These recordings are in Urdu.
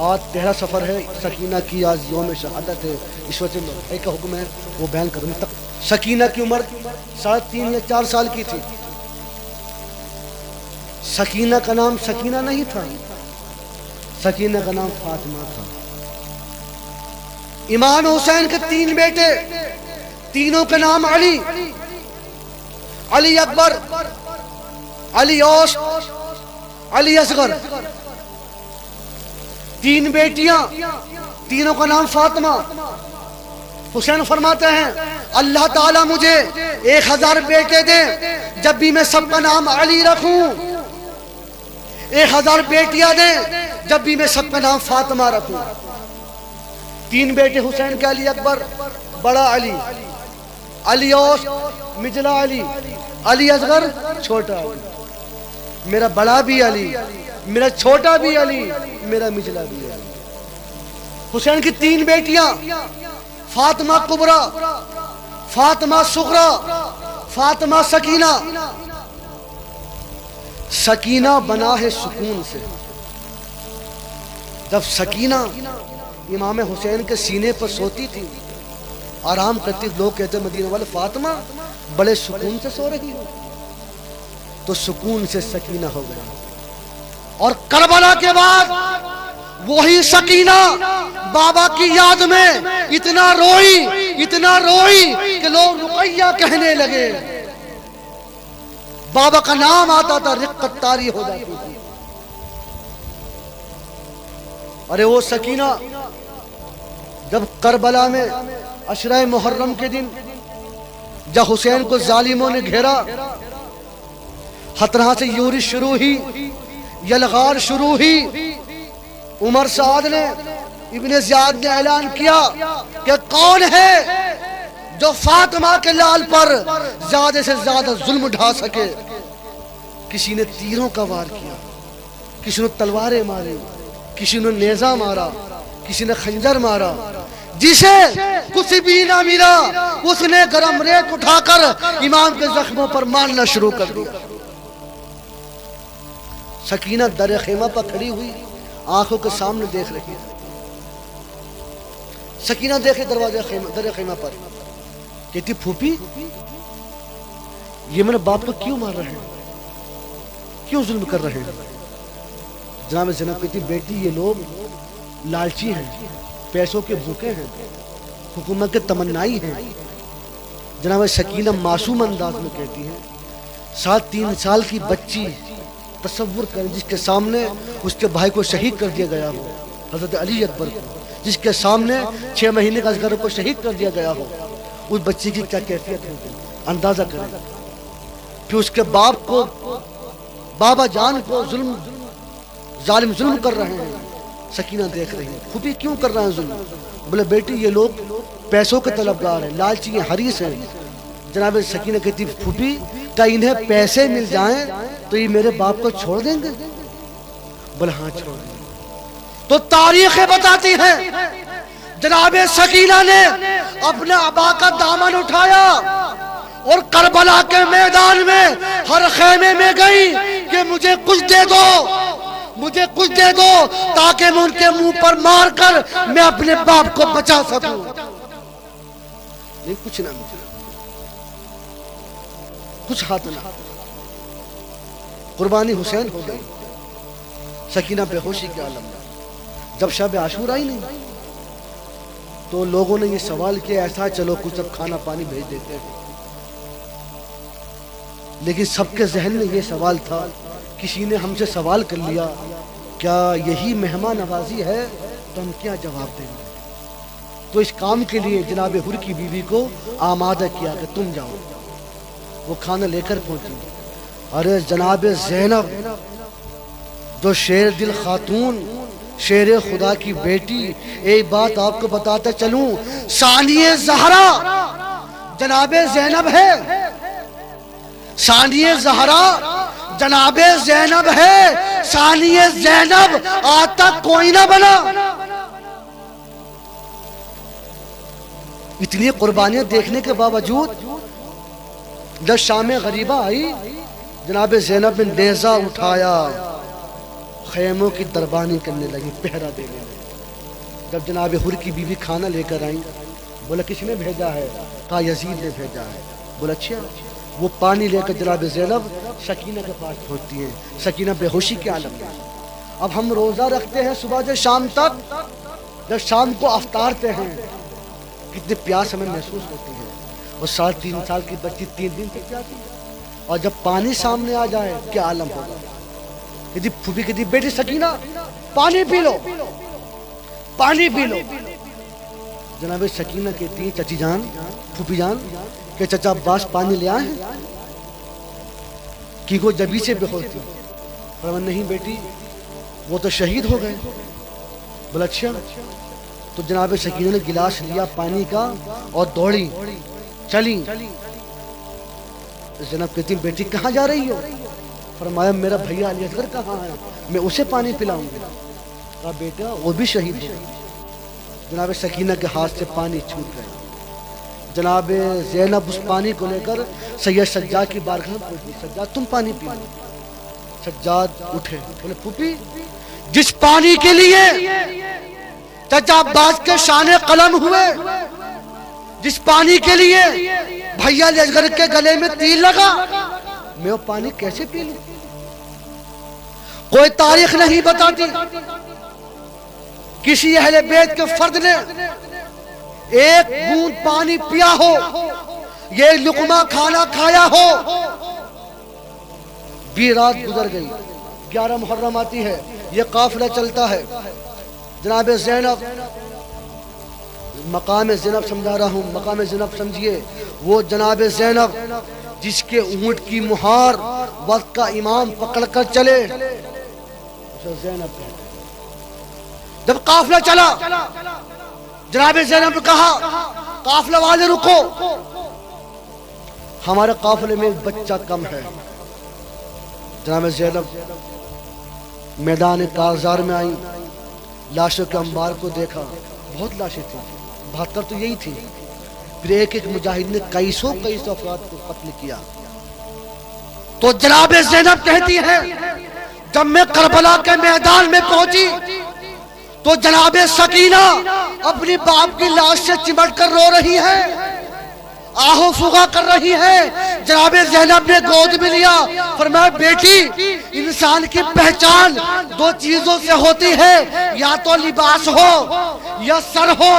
آج پہلا سفر ہے سکینہ کی، آج یوم شہادت ہے، اس وجہ سے کا حکم ہے وہ بیان کروں تک۔ سکینہ کی عمر 3.5 یا 4 سال کی تھی۔ سکینہ کا نام سکینہ نہیں تھا، سکینہ کا نام فاطمہ تھا۔ امام حسین کے 3 بیٹے، تینوں کے نام علی، علی اکبر، علی اوسط، علی اصغر۔ 3 بیٹیاں، تینوں کا نام فاطمہ۔ حسین فرماتے ہیں اللہ تعالیٰ مجھے 1000 بیٹے دے جب بھی میں سب کا نام علی رکھوں، 1000 بیٹیاں دے جب بھی میں سب کا نام فاطمہ رکھوں۔ 3 بیٹے حسین کے، علی اکبر بڑا علی، علی اوسط مجلا علی، علی اصغر چھوٹا علی۔ میرا بڑا بھی علی، میرا چھوٹا بھی علی، میرا مجلا بھی علی۔ حسین کی 3 بیٹیاں، فاطمہ کبریٰ، فاطمہ صغریٰ، فاطمہ سکینہ۔ سکینہ بنا ہے سکون سے۔ جب سکینہ امام حسین کے سینے پر سوتی تھی، آرام کرتی، لوگ کہتے مدینہ والے فاطمہ بڑے سکون سے سو رہی ہو، تو سکون سے سکینہ ہو گیا۔ اور کربلا کے بعد وہی سکینہ بابا کی یاد میں اتنا روئی کہ لوگ رقیہ کہنے لگے۔ بابا کا نام آتا تھا رقت طاری ہو جاتی تھی۔ ارے وہ سکینہ جب کربلا میں عشرہ محرم کے دن جب حسین کو ظالموں نے گھیرا، ہتھرہاں سے یورش شروع ہی، یلغار شروع ہی، عمر سعد نے، ابن زیاد نے اعلان کیا کہ کون ہے جو فاطمہ کے لال پر زیادہ سے زیادہ ظلم ڈھا سکے۔ کسی نے تیروں کا وار کیا، کسی نے تلواریں ماری، کسی نے نیزہ مارا، کسی نے خنجر مارا۔ جسے کچھ بھی نہ ملا اس نے گرم ریت اٹھا کر امام کے زخموں پر مارنا شروع کر دیا۔ سکینہ در خیمہ پر کھڑی ہوئی، آنکھوں کے سامنے دیکھ رہی ہے۔ سکینہ دیکھے دروازے در خیمہ پر، کہتی پھوپھی یہ میرے باپ کو کیوں مار رہے ہیں، کیوں ظلم کر رہے ہیں؟ جناب زینب کہتی بیٹی یہ لوگ لالچی ہیں، پیسوں کے بھوکے ہیں، حکومت کے تمنائی ہیں۔ جناب سکینہ معصوم انداز میں کہتی ہے 3 سال کی بچی، تصور کریں جس کے سامنے اس کے بھائی کو شہید کر دیا گیا ہو، حضرت علی اکبر کو، جس کے سامنے 6 مہینے کا اصغر کو شہید کر دیا گیا ہو، اس بچی کی کیا کیفیت ہوگی اندازہ کریں۔ پھر اس کے باپ کو، بابا جان کو ظالم ظلم کر رہے ہیں۔ سکینہ دیکھ رہی ہے پھوپھی کیوں کر رہے ہیں ظلم؟ بولے بیٹی یہ لوگ پیسوں کے طلبگار ہیں، لالچی ہیں، حریص ہیں۔ جناب سکینہ کہتی پھوپھی کیا انہیں پیسے مل جائیں تو یہ میرے باپ کو چھوڑ دیں گے؟ بولے ہاں چھوڑ دیں گے۔ تو تاریخیں بتاتی ہیں جناب سکینہ نے اپنے آبا کا دامن اٹھایا اور کربلا کے میدان میں ہر خیمے میں گئی کہ مجھے کچھ دے دو، مجھے کچھ دے دو تاکہ میں ان کے منہ پر مار کر میں اپنے باپ کو بچا سکوں۔ نہیں کچھ نہ مجھے، کچھ ہاتھ نہ، قربانی حسین ہو گئی۔ سکینہ بے ہوشی کے عالم میں جب شب عاشوراء ہی نہیں تو لوگوں نے یہ سوال کیا ایسا چلو کچھ اب کھانا پانی بھیج دیتے ہیں، لیکن سب کے ذہن میں یہ سوال تھا، کسی نے ہم سے سوال کر لیا کیا یہی مہمان نوازی ہے تو ہم کیا جواب دیں گے؟ تو اس کام کے لیے جناب حر کی بیوی کو آمادہ کیا کہ تم جاؤ۔ وہ کھانا لے کر پہنچی۔ ارے جناب زینب جو شیر دل خاتون، شیر خدا کی بیٹی، ایک بات آپ کو بتاتا چلوں، ثانیہ زہرا جناب زینب ہے، ثانیہ زہرا جناب زینب ہے، ثانیہ زینب آج تک کوئی نہ بنا۔ اتنی قربانیاں دیکھنے کے باوجود جب شام غریبہ آئی، جناب زینب نے نیزہ اٹھایا، خیموں کی دربانی کرنے لگی، پہرا دینے لگی۔ جب جناب حر کی بیوی کھانا لے کر آئیں، بولا کس نے بھیجا ہے؟ کہا یزید نے بھیجا ہے۔ بولا اچھا۔ وہ پانی لے کر جناب زینب سکینہ کے پاس پہنچتی ہیں، سکینہ بے ہوشی کے عالم میں۔ اب ہم روزہ رکھتے ہیں صبح سے شام تک، جب شام کو افطارتے ہیں کتنی پیاس ہمیں محسوس ہوتی ہے، اور 3.5 سال کی بچی 3 دن تک جاتی ہے، اور جب پانی سامنے آ جائے کیا عالم ہوگا۔ کہتی پھوپھی کہتی بیٹی سکینہ پانی پی لو، پانی پی لو۔ جناب سکینہ کہتی چچی جان، پھوپھی جان کہ چچا عباس پانی لے آئے ہیں؟ کی کو جبھی سے بے ہوش تھی۔ فرمایا نہیں بیٹی وہ تو شہید ہو گئے۔ بولا اچھا۔ تو جناب سکینہ نے گلاس لیا پانی کا اور دوڑی چلی۔ جناب کہتی بیٹی کہاں جا رہی ہو؟ فرمایا میرا بھیا علی اصغر کہاں ہے، میں اسے پانی پلاؤں گی۔ کہا بیٹا وہ بھی شہید ہو۔ جناب سکینہ کے ہاتھ سے پانی چھوٹ گئے۔ جناب زینب اس پانی کو لے کر سید سجاد کی بارگاہ میں پہنچی، سجاد تم پانی پی۔ سجاد اٹھے، بولے پھوپھی جس پانی کے لیے چچا عباس کے شان قلم ہوئے، جس پانی کے لیے بھیا علی اصغر کے گلے میں تیر لگا، میں وہ پانی کیسے پی لوں؟ کوئی تاریخ نہیں بتاتی کسی اہل بیت کے فرد نے ایک بوند پانی پیا ہو، یہ لقمہ کھانا کھایا ہو۔ 20 رات گزر گئی، 11 محرم آتی ہے، یہ قافلہ چلتا ہے۔ جناب زینب، مقام زینب سمجھا رہا ہوں، مقام زینب سمجھیے، وہ جناب زینب جس کے اونٹ کی مہار وقت کا امام پکڑ کر چلے، زینب کہتے۔ جب قافلہ چلا، جناب زینب نے کہا قافلہ والے رکو، ہمارے قافلے میں ایک بچہ کم ہے۔ جناب زینب میدان کارزار میں آئی، لاشوں کے انبار کو دیکھا، بہت لاشیں تھیں، 72 تو یہی تھی۔ پھر ایک ایک مجاہد نے کئی سو افراد کو قتل کیا۔ تو جناب زینب کہتی ہے جب میں کربلا کے میدان میں پہنچی تو جناب سکینہ اپنی باپ کی لاش سے چمٹ کر رو رہی ہے، آہو فغا کر رہی ہے۔ جناب زینب نے گود میں لیا، فرمایا بیٹی انسان کی پہچان 2 چیزوں سے ہوتی ہے، یا تو لباس ہو یا سر ہو۔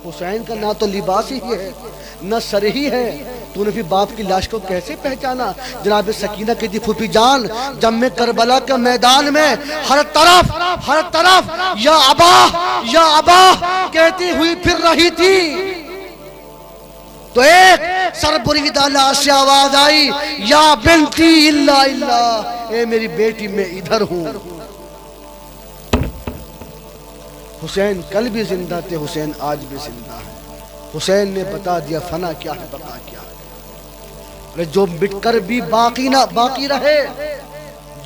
حسین کا نہ تو لباس ہی ہے نہ سر ہی ہے، تو نے بھی باپ کی لاش کو کیسے پہچانا؟ جناب سکینہ کہتی پھوپھی جان جب میں کربلا کے میدان میں ہر طرف یا ابا کہتی ہوئی پھر رہی تھی تو ایک سربریدہ لاش سے آواز آئی، یا بنتی اللہ، اے میری بیٹی میں ادھر ہوں۔ حسین کل بھی زندہ تھے، حسین آج بھی زندہ ہے۔ حسین نے بتا دیا فنا کیا ہے، بقا کیا ہے۔ جو مٹ کر بھی باقی رہے،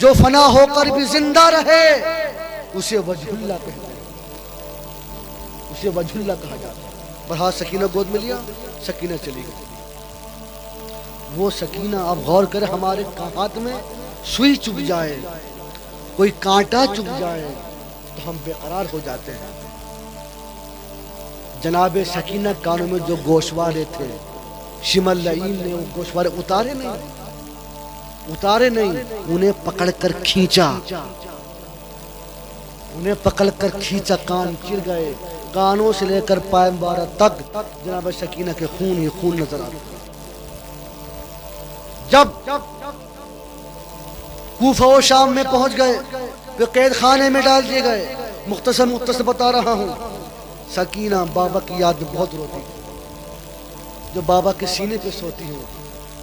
جو فنا ہو کر بھی زندہ رہے، اسے وجہ اللہ کہتے ہیں، اسے وجہ اللہ کہا جاتا ہے۔ بڑھا سکینہ گود میں لیا، سکینہ چلی گئی۔ وہ سکینہ آپ غور کریں، ہمارے ہاتھ میں سوئی چبھ جائے، کوئی کانٹا چبھ جائے تو ہم بے قرار ہو جاتے ہیں۔ جناب سکینہ کانوں میں جو گوشوارے تھے، شمل لعین نے وہ گوشوارے اتارے نہیں، انہیں پکڑ کر کھینچا، کان چر گئے، کانوں سے لے کر پائے مبارک تک جناب سکینہ کے خون ہی خون نظر آتا۔ جب کوفہ و شام میں پہنچ گئے، وہ قید خانے میں ڈال دیے گئے۔ مختصر بتا رہا ہوں، سکینہ بابا کی یاد میں بہت روتی ہے۔ جو بابا کے سینے پہ سوتی ہو،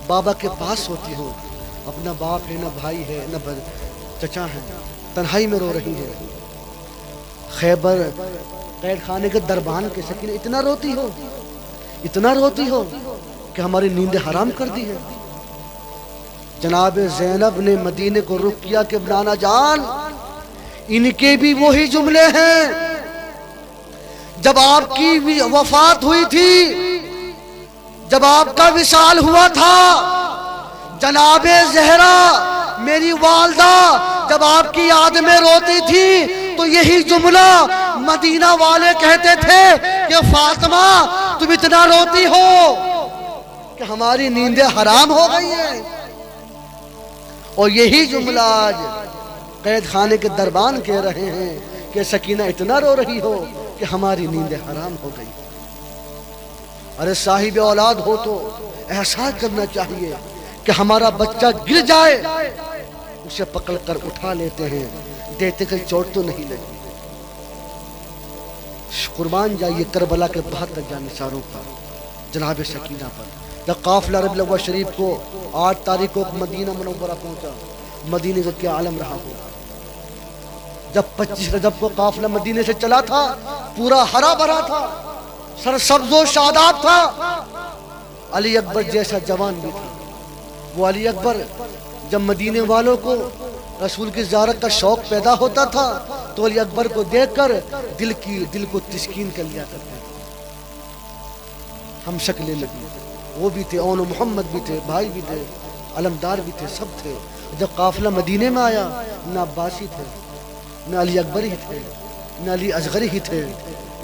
بابا کے پاس سوتی ہو، اپنا باپ ہے، نہ بھائی ہے، نہ چچا ہے، تنہائی میں رو رہی ہے۔ خیبر قید خانے کے دربان کے سکینہ اتنا روتی ہو کہ ہماری نیند حرام کر دی ہے۔ جناب زینب نے مدینے کو رخ کیا کہ نانا جان ان کے بھی وہی جملے ہیں جب آپ کی وفات ہوئی تھی، جب آپ کا وصال ہوا تھا۔ جناب زہرا میری والدہ جب آپ کی یاد میں روتی تھی تو یہی جملہ مدینہ والے کہتے تھے کہ فاطمہ تم اتنا روتی ہو کہ ہماری نیندیں حرام ہو گئی ہیں. اور یہی جملہ آج قید خانے کے دربان کہہ رہے ہیں کہ سکینہ اتنا رو رہی ہو کہ ہماری نیندیں حرام ہو گئی. ارے صاحب اولاد ہو تو احساس کرنا چاہیے کہ ہمارا بچہ گر جائے اسے پکڑ کر اٹھا لیتے ہیں, دیتے کہ چوٹ تو نہیں لگی. قربان جائیے کربلا کے 72 جانثاروں پر, جناب سکینہ پر. جب قافلہ ربیع الاول شریف کو 8 تاریخ کو مدینہ منورہ پہنچا, مدینہ کا کیا عالم رہا ہوگا. جب 25 رجب کو قافلہ مدینہ سے چلا تھا, پورا ہرا بھرا تھا, سرسبز و شاداب تھا. علی اکبر جیسا جوان بھی تھا. وہ علی اکبر جب مدینے والوں کو رسول کی زیارت کا شوق پیدا ہوتا تھا تو علی اکبر کو دیکھ کر دل کو تسکین کر لیا کرتے تھے. ہم شکلیں لگی, وہ بھی تھے, اون محمد بھی تھے, بھائی بھی تھے, علمدار بھی تھے, سب تھے. جب قافلہ مدینے میں آیا, نہ عباسی تھے, نہ علی اکبر ہی تھے, نہ علی اصغر ہی تھے,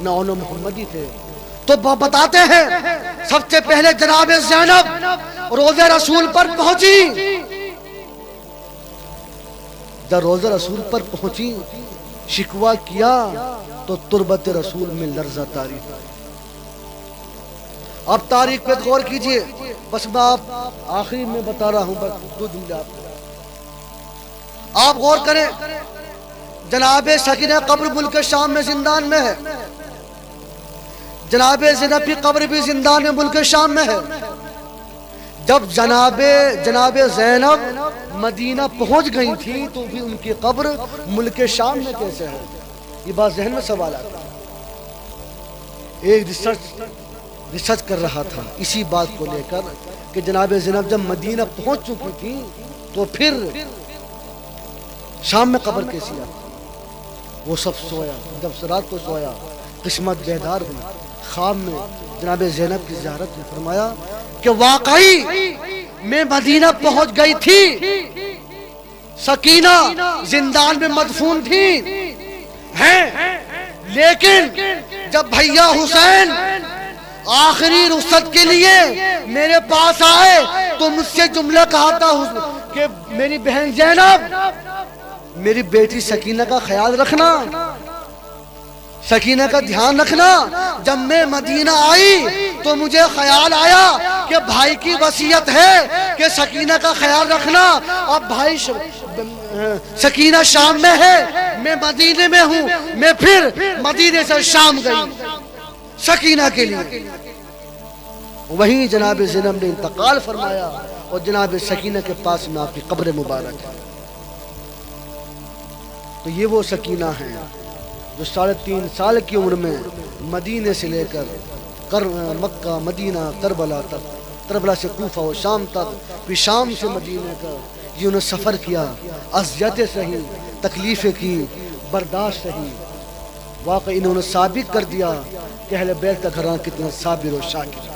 نہ اون محمد ہی تھے. تو بتاتے ہیں سب سے پہلے جناب زینب روضہ رسول پر پہنچی. جب روضہ رسول پر پہنچی, شکوہ کیا تو تربت رسول میں لرزہ طاری. اب تاریخ پہ غور کیجئے, بس میں آپ آخری میں بتا رہا ہوں, بس 2 جملے آپ غور کریں. جناب سکینہ قبر ملک شام میں زندان میں ہے, جناب زینب کی قبر بھی زندان میں ملک شام میں ہے. جب جناب زینب مدینہ پہنچ گئی تھی تو بھی ان کی قبر ملک شام میں کیسے ہے؟ یہ بات ذہن میں سوال آتا ہے. ایک ریسرچ کر رہا تھا اسی بات کو لے کر کہ جناب زینب جب مدینہ پہنچ چکی تھی تو پھر شام میں قبر کیسی آتی. وہ سب سویا, جب رات کو سویا قسمت بیدار ہوئی, خواب میں جناب زینب کی زیارت میں فرمایا کہ واقعی میں مدینہ پہنچ گئی تھی, سکینہ زندان میں مدفون تھی ہیں, لیکن جب بھیا حسین آخری رخصت کے لیے میرے پاس آئے تو مجھ سے جملہ کہا تھا کہ میری بہن زینب, میری بیٹی سکینہ کا خیال رکھنا, سکینہ کا دھیان رکھنا. جب میں مدینہ آئی تو مجھے خیال آیا کہ بھائی کی وصیت ہے کہ سکینہ کا خیال رکھنا. اب بھائی سکینہ شام میں ہے, میں مدینے میں ہوں, میں پھر مدینے سے شام گئی سکینہ کے لیے. وہیں جناب زینب نے انتقال فرمایا اور جناب سکینہ کے پاس میں آپ کی قبر مبارک ہے. تو یہ وہ سکینہ ہیں جو 3.5 سال کی عمر میں مدینے سے لے کر مکہ, مدینہ, کربلا تک, کربلا سے کوفہ و شام تک, پھر شام سے مدینہ تک یہ انہوں نے سفر کیا, اذیتیں سہی, تکلیفیں کی, برداشت سہی. واقعی انہوں نے ثابت کر دیا کہ اہل بیت کا گھرانہ کتنا صابر و شاکر.